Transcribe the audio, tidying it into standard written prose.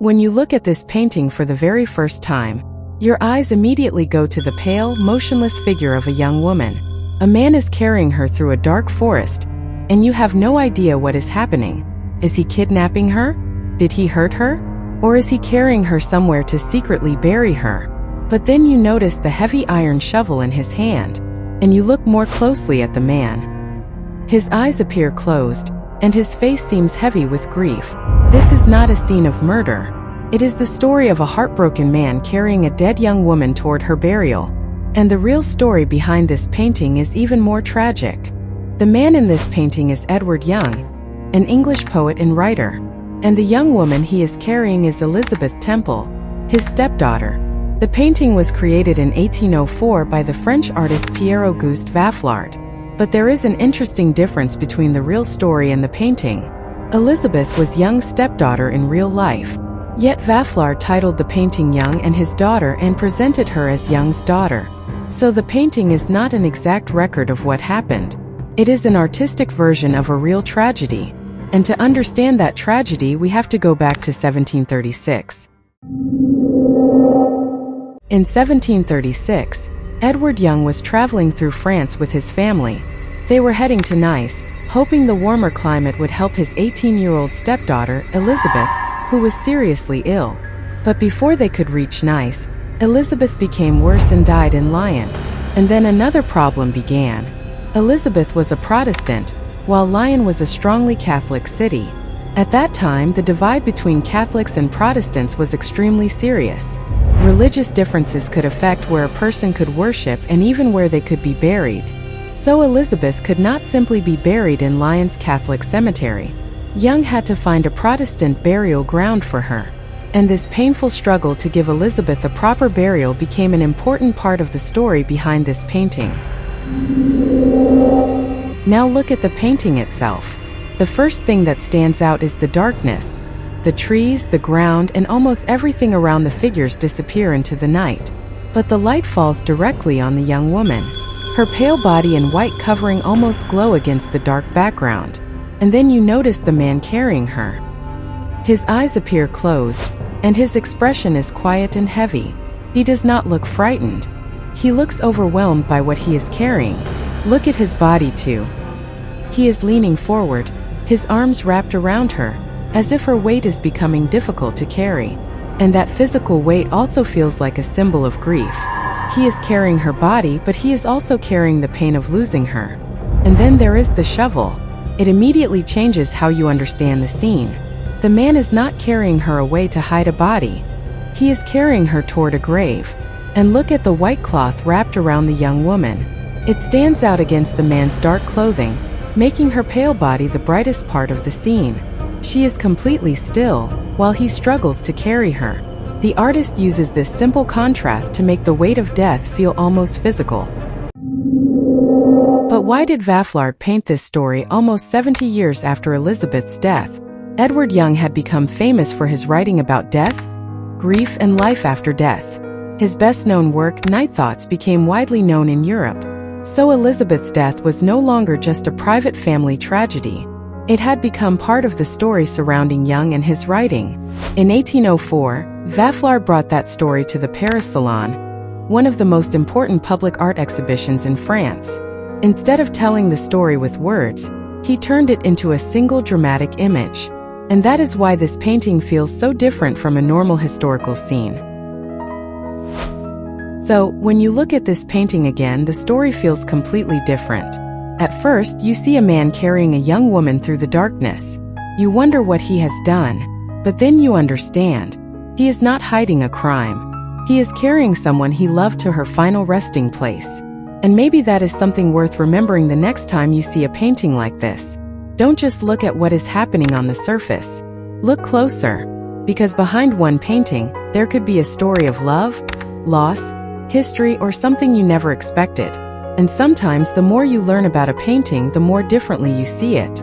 When you look at this painting for the very first time, your eyes immediately go to the pale, motionless figure of a young woman. A man is carrying her through a dark forest, and you have no idea what is happening. Is he kidnapping her? Did he hurt her? Or is he carrying her somewhere to secretly bury her? But then you notice the heavy iron shovel in his hand, and you look more closely at the man. His eyes appear closed, and his face seems heavy with grief. This is not a scene of murder. It is the story of a heartbroken man carrying a dead young woman toward her burial. And the real story behind this painting is even more tragic. The man in this painting is Edward Young, an English poet and writer. And the young woman he is carrying is Elizabeth Temple, his stepdaughter. The painting was created in 1804 by the French artist Pierre-Auguste Vafflard. But there is an interesting difference between the real story and the painting. Elizabeth was Young's stepdaughter in real life, yet Vafflard titled the painting Young and his daughter and presented her as Young's daughter. So the painting is not an exact record of what happened. It is an artistic version of a real tragedy. And to understand that tragedy, we have to go back to 1736. In 1736, Edward Young was traveling through France with his family. They were heading to Nice, hoping the warmer climate would help his 18-year-old stepdaughter, Elizabeth, who was seriously ill. But before they could reach Nice, Elizabeth became worse and died in Lyon. And then another problem began. Elizabeth was a Protestant, while Lyon was a strongly Catholic city. At that time, the divide between Catholics and Protestants was extremely serious. Religious differences could affect where a person could worship and even where they could be buried. So Elizabeth could not simply be buried in Lyon's Catholic cemetery. Young had to find a Protestant burial ground for her. And this painful struggle to give Elizabeth a proper burial became an important part of the story behind this painting. Now look at the painting itself. The first thing that stands out is the darkness. The trees, the ground, and almost everything around the figures disappear into the night. But the light falls directly on the young woman. Her pale body and white covering almost glow against the dark background. And then you notice the man carrying her. His eyes appear closed, and his expression is quiet and heavy. He does not look frightened. He looks overwhelmed by what he is carrying. Look at his body too. He is leaning forward, his arms wrapped around her, as if her weight is becoming difficult to carry. And that physical weight also feels like a symbol of grief. He is carrying her body, but he is also carrying the pain of losing her. And then there is the shovel. It immediately changes how you understand the scene. The man is not carrying her away to hide a body. He is carrying her toward a grave. And look at the white cloth wrapped around the young woman. It stands out against the man's dark clothing, making her pale body the brightest part of the scene. She is completely still, while he struggles to carry her. The artist uses this simple contrast to make the weight of death feel almost physical. But why did Vafflard paint this story almost 70 years after Elizabeth's death? Edward Young had become famous for his writing about death, grief, and life after death. His best-known work, Night Thoughts, became widely known in Europe. So Elizabeth's death was no longer just a private family tragedy. It had become part of the story surrounding Young and his writing. In 1804, Vafflard brought that story to the Paris Salon, one of the most important public art exhibitions in France. Instead of telling the story with words, he turned it into a single dramatic image. And that is why this painting feels so different from a normal historical scene. So, when you look at this painting again, the story feels completely different. At first, you see a man carrying a young woman through the darkness. You wonder what he has done. But then you understand. He is not hiding a crime. He is carrying someone he loved to her final resting place. And maybe that is something worth remembering the next time you see a painting like this. Don't just look at what is happening on the surface. Look closer. Because behind one painting, there could be a story of love, loss, history, or something you never expected. And sometimes the more you learn about a painting, the more differently you see it.